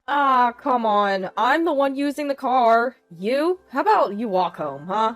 Ah, come on. I'm the one using the car. You? How about you walk home, huh?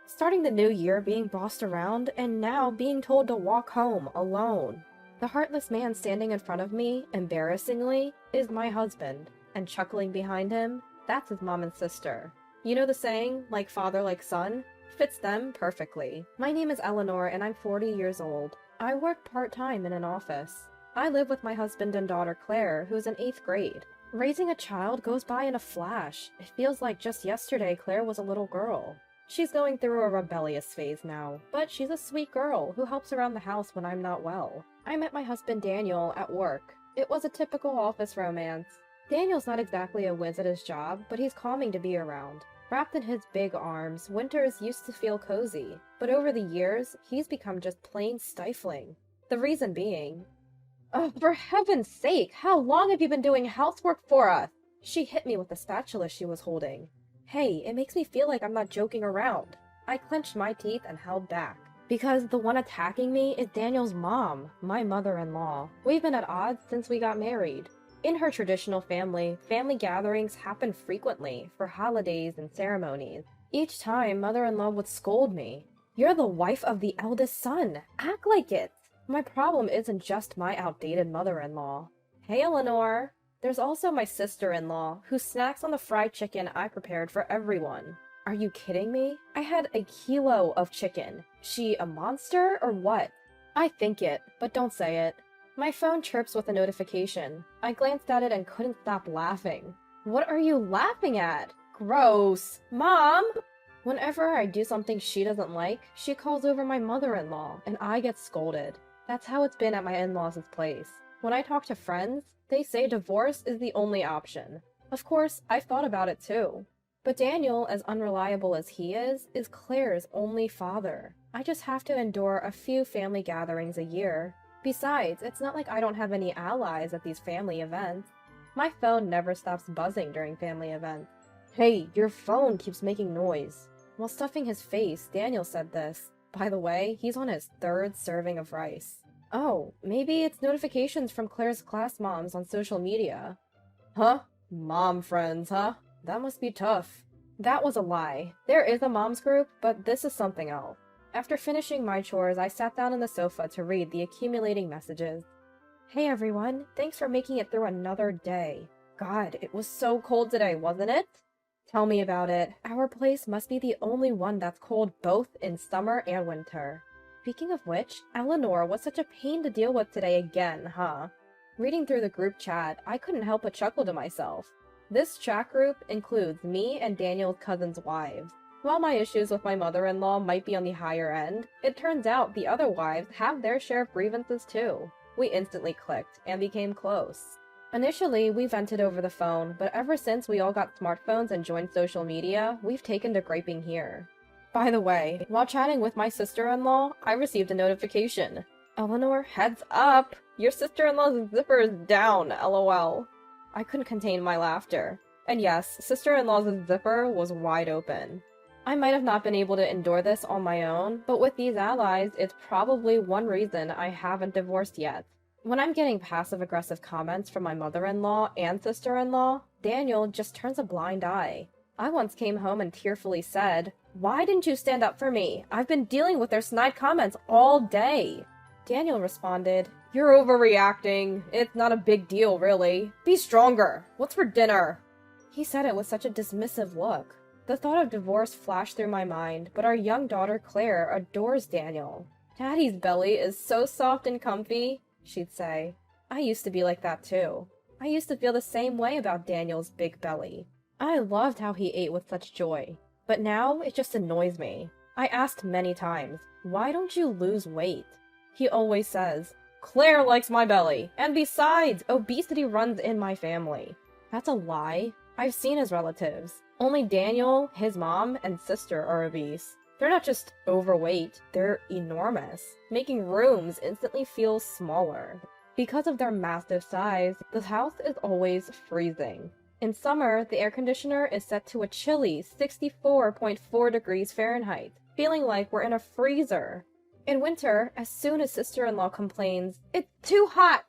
Starting the new year being bossed around and now being told to walk home alone. The heartless man standing in front of me, embarrassingly, is my husband, and chuckling behind him, that's his mom and sister. You know the saying, like father, like son? Fits them perfectly. My name is Eleanor and I'm 40 years old. I work part-time in an office. I live with my husband and daughter Claire, who's in 8th grade. Raising a child goes by in a flash. It feels like just yesterday Claire was a little girl. She's going through a rebellious phase now, but she's a sweet girl who helps around the house when I'm not well. I met my husband Daniel at work. It was a typical office romance. Daniel's not exactly a whiz at his job, but he's calming to be around. Wrapped in his big arms, Winters used to feel cozy, but over the years, he's become just plain stifling. The reason being, oh, for heaven's sake, how long have you been doing housework for us? She hit me with the spatula she was holding. Hey, it makes me feel like I'm not joking around. I clenched my teeth and held back. Because the one attacking me is Daniel's mom, my mother-in-law. We've been at odds since we got married. In her traditional family, family gatherings happen frequently for holidays and ceremonies. Each time, mother-in-law would scold me. You're the wife of the eldest son. Act like it. My problem isn't just my outdated mother-in-law. Hey, Eleanor. There's also my sister-in-law, who snacks on the fried chicken I prepared for everyone. Are you kidding me? I had a kilo of chicken. She a monster or what? I think it, but don't say it. My phone chirps with a notification. I glanced at it and couldn't stop laughing. What are you laughing at? Gross. Mom! Whenever I do something she doesn't like, she calls over my mother-in-law, and I get scolded. That's how it's been at my in-laws' place. When I talk to friends, they say divorce is the only option. Of course, I've thought about it too. But Daniel, as unreliable as he is Claire's only father. I just have to endure a few family gatherings a year. Besides, it's not like I don't have any allies at these family events. My phone never stops buzzing during family events. Hey, your phone keeps making noise. While stuffing his face, Daniel said this. By the way, he's on his 3rd serving of rice. Oh, maybe it's notifications from Claire's class moms on social media. Huh? Mom friends, huh? That must be tough. That was a lie. There is a mom's group, but this is something else. After finishing my chores, I sat down on the sofa to read the accumulating messages. Hey everyone, thanks for making it through another day. God, it was so cold today, wasn't it? Tell me about it. Our place must be the only one that's cold both in summer and winter. Speaking of which, Eleanor was such a pain to deal with today again, huh? Reading through the group chat, I couldn't help but chuckle to myself. This chat group includes me and Daniel's cousins' wives. While my issues with my mother-in-law might be on the higher end, it turns out the other wives have their share of grievances too. We instantly clicked and became close. Initially, we vented over the phone, but ever since we all got smartphones and joined social media, we've taken to griping here. By the way, while chatting with my sister-in-law, I received a notification. Eleanor, heads up! Your sister-in-law's zipper is down, lol. I couldn't contain my laughter. And yes, sister-in-law's zipper was wide open. I might have not been able to endure this on my own, but with these allies, it's probably one reason I haven't divorced yet. When I'm getting passive-aggressive comments from my mother-in-law and sister-in-law, Daniel just turns a blind eye. I once came home and tearfully said, "Why didn't you stand up for me? I've been dealing with their snide comments all day." Daniel responded, "You're overreacting. It's not a big deal, really. Be stronger. What's for dinner?" He said it with such a dismissive look. The thought of divorce flashed through my mind, but our young daughter Claire adores Daniel. "Daddy's belly is so soft and comfy," she'd say. I used to be like that too. I used to feel the same way about Daniel's big belly. I loved how he ate with such joy. But now it just annoys me. I asked many times, "Why don't you lose weight?" He always says, "Claire likes my belly, and besides, obesity runs in my family." That's a lie. I've seen his relatives. Only Daniel, his mom, and sister are obese. They're not just overweight, they're enormous, making rooms instantly feel smaller. Because of their massive size, the house is always freezing. In summer, the air conditioner is set to a chilly 64.4 degrees Fahrenheit, feeling like we're in a freezer. In winter, as soon as sister-in-law complains, "It's too hot!"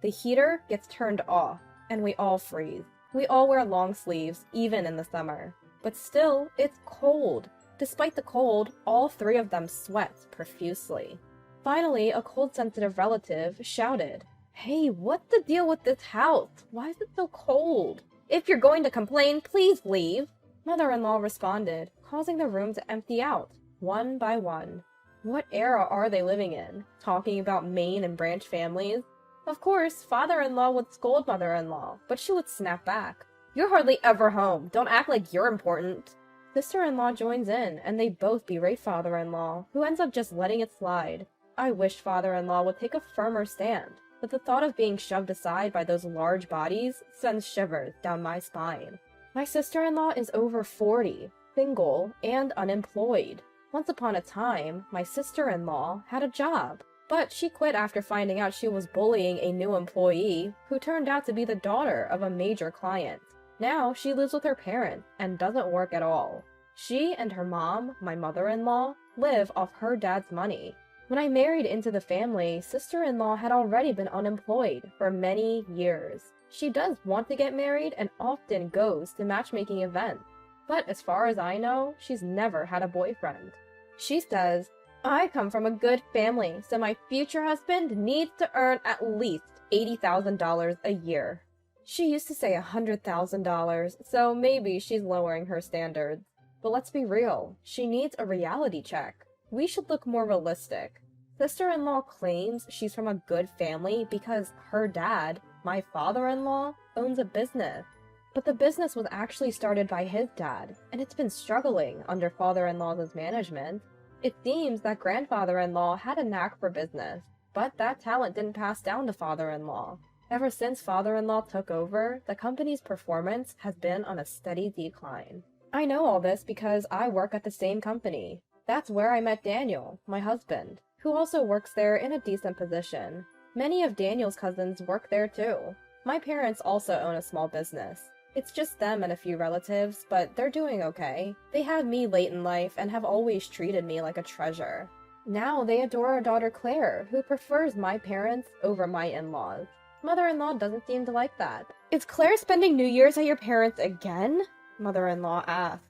the heater gets turned off, and we all freeze. We all wear long sleeves, even in the summer. But still, it's cold. Despite the cold, all three of them sweat profusely. Finally, a cold-sensitive relative shouted, "Hey, what's the deal with this house? Why is it so cold? If you're going to complain, please leave." Mother-in-law responded, causing the room to empty out, one by one. What era are they living in? Talking about main and branch families? Of course, father-in-law would scold mother-in-law, but she would snap back. "You're hardly ever home. Don't act like you're important." Sister-in-law joins in, and they both berate father-in-law, who ends up just letting it slide. I wish father-in-law would take a firmer stand, but the thought of being shoved aside by those large bodies sends shivers down my spine. My sister-in-law is over 40, single, and unemployed. Once upon a time, my sister-in-law had a job, but she quit after finding out she was bullying a new employee who turned out to be the daughter of a major client. Now she lives with her parents and doesn't work at all. She and her mom, my mother-in-law, live off her dad's money. When I married into the family, sister-in-law had already been unemployed for many years. She does want to get married and often goes to matchmaking events, but as far as I know, she's never had a boyfriend. She says, "I come from a good family, so my future husband needs to earn at least $80,000 a year." She used to say $100,000, so maybe she's lowering her standards. But let's be real, she needs a reality check. We should look more realistic. Sister-in-law claims she's from a good family because her dad, my father-in-law, owns a business. But the business was actually started by his dad, and it's been struggling under father-in-law's management. It seems that grandfather-in-law had a knack for business, but that talent didn't pass down to father-in-law. Ever since father-in-law took over, the company's performance has been on a steady decline. I know all this because I work at the same company. That's where I met Daniel, my husband, who also works there in a decent position. Many of Daniel's cousins work there too. My parents also own a small business. It's just them and a few relatives, but they're doing okay. They had me late in life and have always treated me like a treasure. Now they adore our daughter Claire, who prefers my parents over my in-laws. Mother-in-law doesn't seem to like that. "Is Claire spending New Year's at your parents' again?" Mother-in-law asks.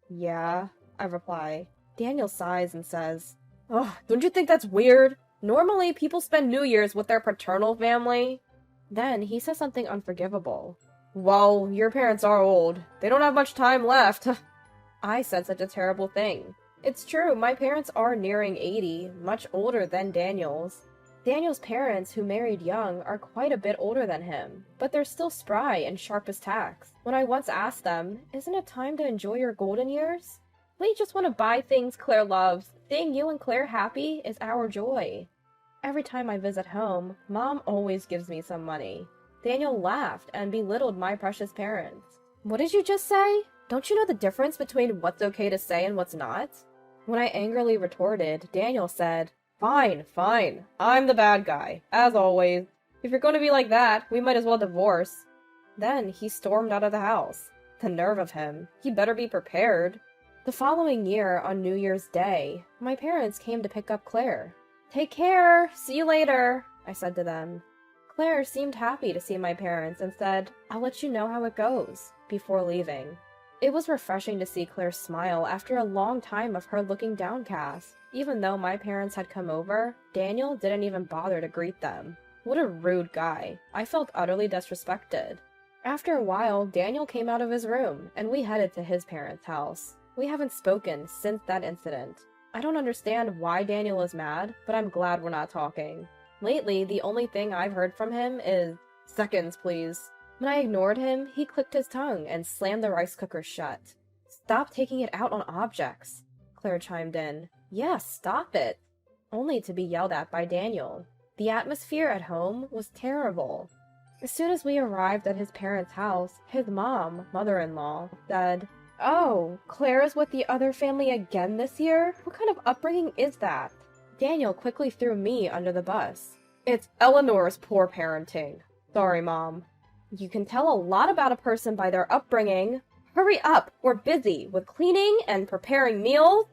"Yeah," I reply. Daniel sighs and says, "Ugh, don't you think that's weird? Normally, people spend New Year's with their paternal family." Then he says something unforgivable. "Well, your parents are old. They don't have much time left." I said such a terrible thing. It's true, my parents are nearing 80, much older than Daniel's. Daniel's parents, who married young, are quite a bit older than him, but they're still spry and sharp as tacks. When I once asked them, "Isn't it time to enjoy your golden years?" "We just want to buy things Claire loves. Seeing you and Claire happy is our joy." Every time I visit home, Mom always gives me some money. Daniel laughed and belittled my precious parents. "What did you just say? Don't you know the difference between what's okay to say and what's not?" When I angrily retorted, Daniel said, Fine, fine. I'm the bad guy, as always. If you're going to be like that, we might as well divorce." Then he stormed out of the house. The nerve of him. He better be prepared. The following year, on New Year's Day, my parents came to pick up Claire. "Take care! See you later!" I said to them. Claire seemed happy to see my parents and said, "I'll let you know how it goes," before leaving. It was refreshing to see Claire smile after a long time of her looking downcast. Even though my parents had come over, Daniel didn't even bother to greet them. What a rude guy. I felt utterly disrespected. After a while, Daniel came out of his room, and we headed to his parents' house. We haven't spoken since that incident. I don't understand why Daniel is mad, but I'm glad we're not talking. Lately, the only thing I've heard from him is, "Seconds, please." When I ignored him, he clicked his tongue and slammed the rice cooker shut. "Stop taking it out on objects," Claire chimed in. "Yes, stop it." Only to be yelled at by Daniel. The atmosphere at home was terrible. As soon as we arrived at his parents' house, his mom, mother-in-law, said, "Oh, Claire is with the other family again this year? What kind of upbringing is that?" Daniel quickly threw me under the bus. "It's Eleanor's poor parenting. Sorry, Mom." You can tell a lot about a person by their upbringing. Hurry up! We're busy with cleaning and preparing meals.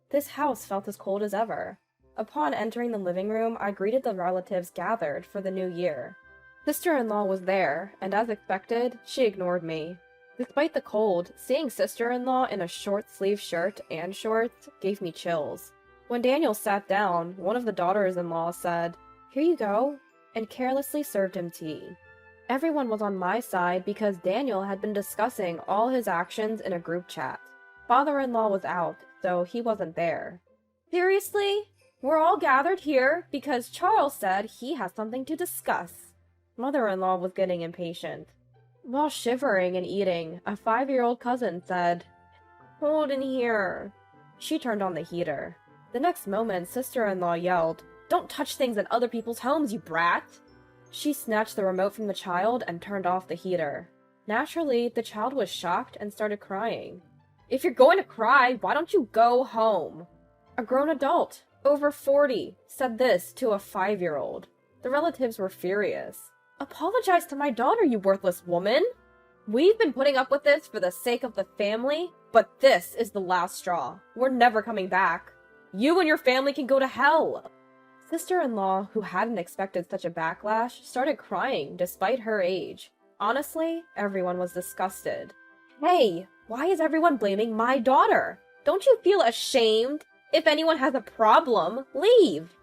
This house felt as cold as ever. Upon entering the living room, I greeted the relatives gathered for the new year. Sister-in-law was there, and as expected, she ignored me. Despite the cold, seeing sister-in-law in a short-sleeved shirt and shorts gave me chills. When Daniel sat down, one of the daughters-in-law said, "Here you go," and carelessly served him tea. Everyone was on my side because Daniel had been discussing all his actions in a group chat. Father-in-law was out, so he wasn't there. "Seriously? We're all gathered here because Charles said he has something to discuss." Mother-in-law was getting impatient. While shivering and eating, a 5-year-old cousin said, "Cold in here." She turned on the heater. The next moment, sister-in-law yelled, "Don't touch things in other people's homes, you brat!" She snatched the remote from the child and turned off the heater. Naturally, the child was shocked and started crying. "If you're going to cry, why don't you go home?" A grown adult, over 40, said this to a 5-year-old. The relatives were furious. "Apologize to my daughter, you worthless woman! We've been putting up with this for the sake of the family, but this is the last straw. We're never coming back. You and your family can go to hell." Sister-in-law, who hadn't expected such a backlash, started crying despite her age. Honestly, everyone was disgusted. "Hey, why is everyone blaming my daughter? Don't you feel ashamed? If anyone has a problem, leave."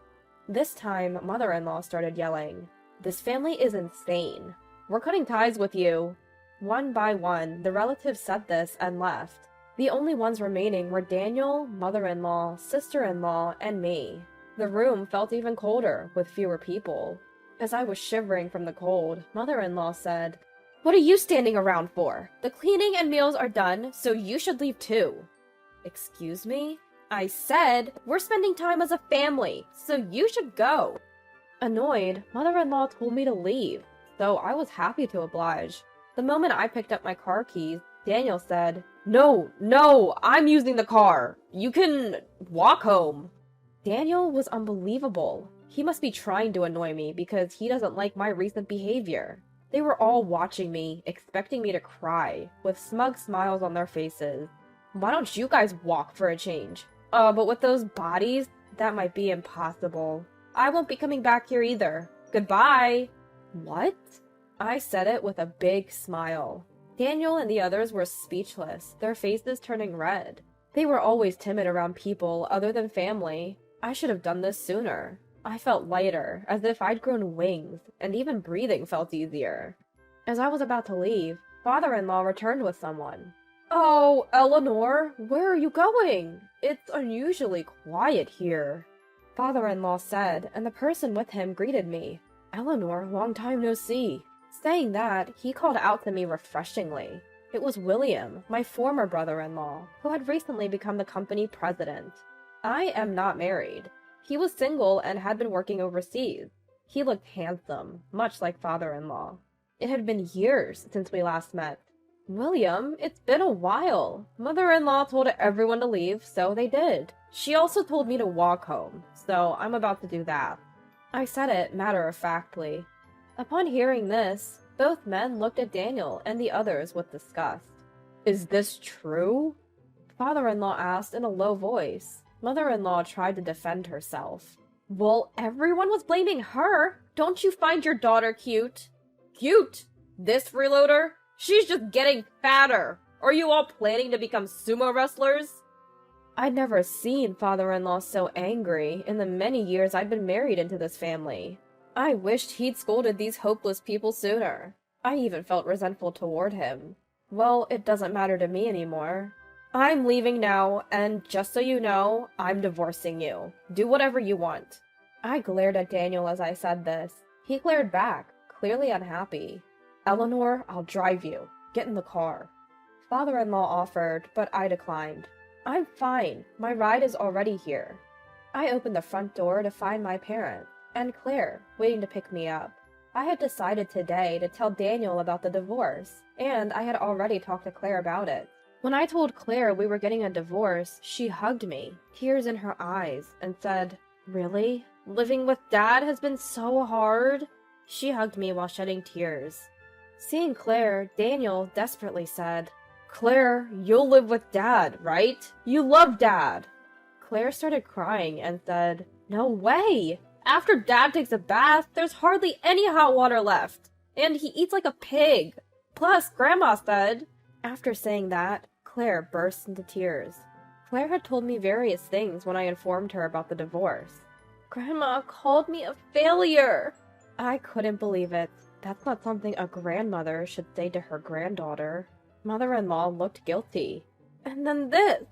This time, mother-in-law started yelling, "This family is insane. We're cutting ties with you." One by one, the relatives said this and left. The only ones remaining were Daniel, mother-in-law, sister-in-law, and me. The room felt even colder, with fewer people. As I was shivering from the cold, mother-in-law said, "What are you standing around for? The cleaning and meals are done, so you should leave too." "Excuse me?" "I said, we're spending time as a family, so you should go." Annoyed, mother-in-law told me to leave, so I was happy to oblige. The moment I picked up my car keys, Daniel said, No, I'm using the car. You can walk home." Daniel was unbelievable. He must be trying to annoy me because he doesn't like my recent behavior. They were all watching me, expecting me to cry, with smug smiles on their faces. "Why don't you guys walk for a change?" But with those bodies, that might be impossible. I won't be coming back here either. Goodbye." "What?" I said it with a big smile. Daniel and the others were speechless, their faces turning red. They were always timid around people other than family. I should have done this sooner. I felt lighter, as if I'd grown wings, and even breathing felt easier. As I was about to leave, father-in-law returned with someone. "Oh, Eleanor, where are you going? It's unusually quiet here," father-in-law said, and the person with him greeted me. "Eleanor, long time no see." Saying that, he called out to me refreshingly. It was William, my former brother-in-law, who had recently become the company president. I am not married. He was single and had been working overseas. He looked handsome, much like father-in-law. It had been years since we last met. "William, it's been a while. Mother-in-law told everyone to leave, so they did. She also told me to walk home, so I'm about to do that." I said it matter-of-factly. Upon hearing this, both men looked at Daniel and the others with disgust. "Is this true?" father-in-law asked in a low voice. Mother-in-law tried to defend herself. "Well, everyone was blaming her. Don't you find your daughter cute?" "Cute? This freeloader? She's just getting fatter. Are you all planning to become sumo wrestlers?" I'd never seen father-in-law so angry in the many years I'd been married into this family. I wished he'd scolded these hopeless people sooner. I even felt resentful toward him. Well, it doesn't matter to me anymore. I'm leaving now, and just so you know, I'm divorcing you. Do whatever you want. I glared at Daniel as I said this. He glared back, clearly unhappy. "Eleanor, I'll drive you. Get in the car." Father-in-law offered, but I declined. "I'm fine. My ride is already here." I opened the front door to find my parents, and Claire, waiting to pick me up. I had decided today to tell Daniel about the divorce, and I had already talked to Claire about it. When I told Claire we were getting a divorce, she hugged me, tears in her eyes, and said, "Really? Living with Dad has been so hard?" She hugged me while shedding tears. Seeing Claire, Daniel desperately said, "Claire, you'll live with Dad, right? You love Dad." Claire started crying and said, "No way! After Dad takes a bath, there's hardly any hot water left. And he eats like a pig. Plus, Grandma said... After saying that, Claire burst into tears. Claire had told me various things when I informed her about the divorce. Grandma called me a failure! I couldn't believe it. That's not something a grandmother should say to her granddaughter. Mother-in-law looked guilty. And then this!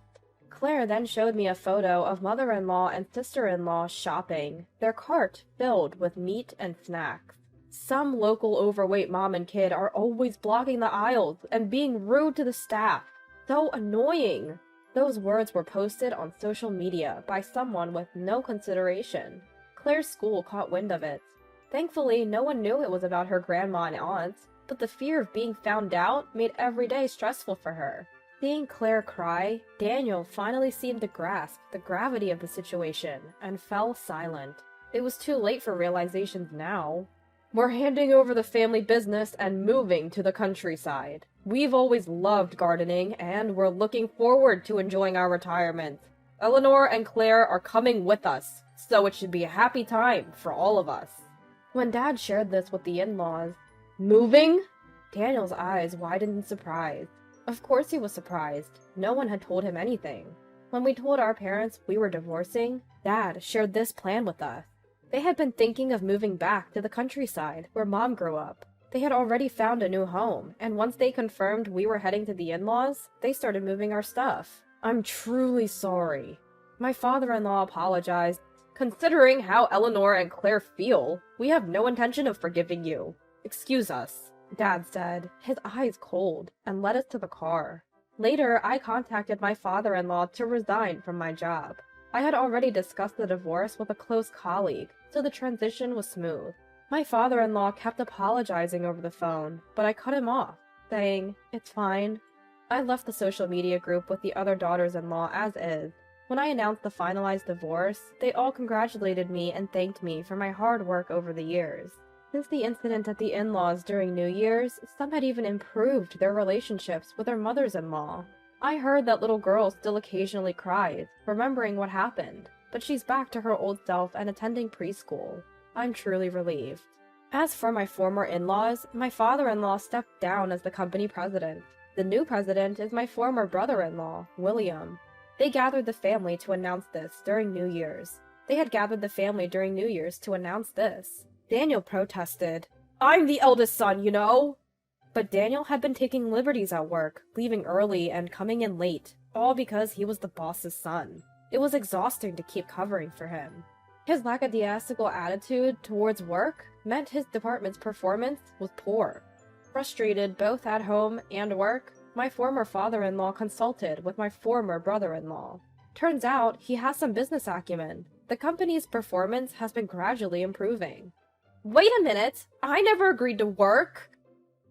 Claire then showed me a photo of mother-in-law and sister-in-law shopping, their cart filled with meat and snacks. Some local overweight mom and kid are always blocking the aisles and being rude to the staff. So annoying! Those words were posted on social media by someone with no consideration. Claire's school caught wind of it. Thankfully, no one knew it was about her grandma and aunts, but the fear of being found out made every day stressful for her. Seeing Claire cry, Daniel finally seemed to grasp the gravity of the situation and fell silent. It was too late for realizations now. We're handing over the family business and moving to the countryside. We've always loved gardening, and we're looking forward to enjoying our retirement. Eleanor and Claire are coming with us, so it should be a happy time for all of us. When Dad shared this with the in-laws, moving? Daniel's eyes widened in surprise. Of course he was surprised. No one had told him anything. When we told our parents we were divorcing, Dad shared this plan with us. They had been thinking of moving back to the countryside where Mom grew up. They had already found a new home, and once they confirmed we were heading to the in-laws, they started moving our stuff. I'm truly sorry. My father-in-law apologized. Considering how Eleanor and Claire feel, we have no intention of forgiving you. Excuse us, Dad said, his eyes cold, and led us to the car. Later, I contacted my father-in-law to resign from my job. I had already discussed the divorce with a close colleague, so the transition was smooth. My father-in-law kept apologizing over the phone, but I cut him off, saying, "It's fine." I left the social media group with the other daughters-in-law as is. When I announced the finalized divorce, they all congratulated me and thanked me for my hard work over the years. Since the incident at the in-laws during New Year's, some had even improved their relationships with their mothers-in-law. I heard that little girl still occasionally cries, remembering what happened, but she's back to her old self and attending preschool. I'm truly relieved. As for my former in-laws, my father-in-law stepped down as the company president. The new president is my former brother-in-law, William. They gathered the family to announce this during New Year's. They had gathered the family during New Year's to announce this. Daniel protested. I'm the eldest son, you know! But Daniel had been taking liberties at work, leaving early and coming in late, all because he was the boss's son. It was exhausting to keep covering for him. His lackadaisical attitude towards work meant his department's performance was poor. Frustrated both at home and work, my former father-in-law consulted with my former brother-in-law. Turns out he has some business acumen. The company's performance has been gradually improving. Wait a minute! I never agreed to work!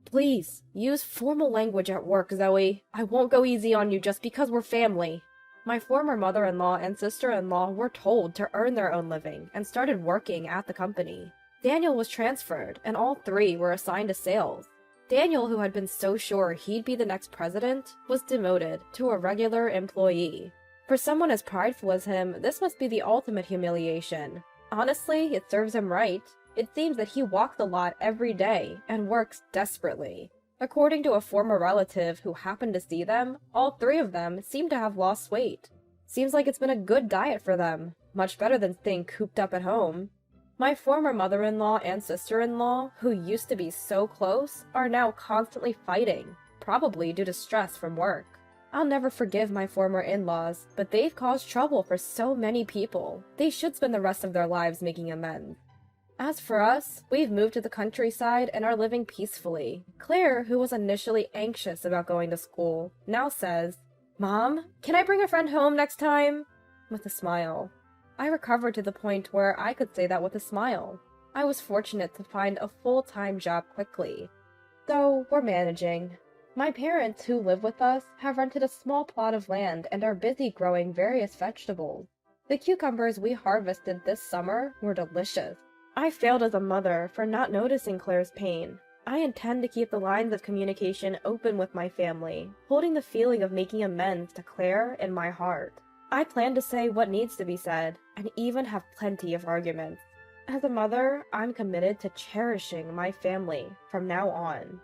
Please, use formal language at work, Zoe. I won't go easy on you just because we're family. My former mother-in-law and sister-in-law were told to earn their own living and started working at the company. Daniel was transferred, and all three were assigned to sales. Daniel, who had been so sure he'd be the next president, was demoted to a regular employee. For someone as prideful as him, this must be the ultimate humiliation. Honestly, it serves him right. It seems that he walks a lot every day and works desperately. According to a former relative who happened to see them, all three of them seem to have lost weight. Seems like it's been a good diet for them, much better than staying cooped up at home. My former mother-in-law and sister-in-law, who used to be so close, are now constantly fighting, probably due to stress from work. I'll never forgive my former in-laws, but they've caused trouble for so many people. They should spend the rest of their lives making amends. As for us, we've moved to the countryside and are living peacefully. Claire, who was initially anxious about going to school, now says, "Mom, can I bring a friend home next time?" With a smile. I recovered to the point where I could say that with a smile. I was fortunate to find a full-time job quickly. So, we're managing. My parents, who live with us, have rented a small plot of land and are busy growing various vegetables. The cucumbers we harvested this summer were delicious. I failed as a mother for not noticing Claire's pain. I intend to keep the lines of communication open with my family, holding the feeling of making amends to Claire in my heart. I plan to say what needs to be said, and even have plenty of arguments. As a mother, I'm committed to cherishing my family from now on.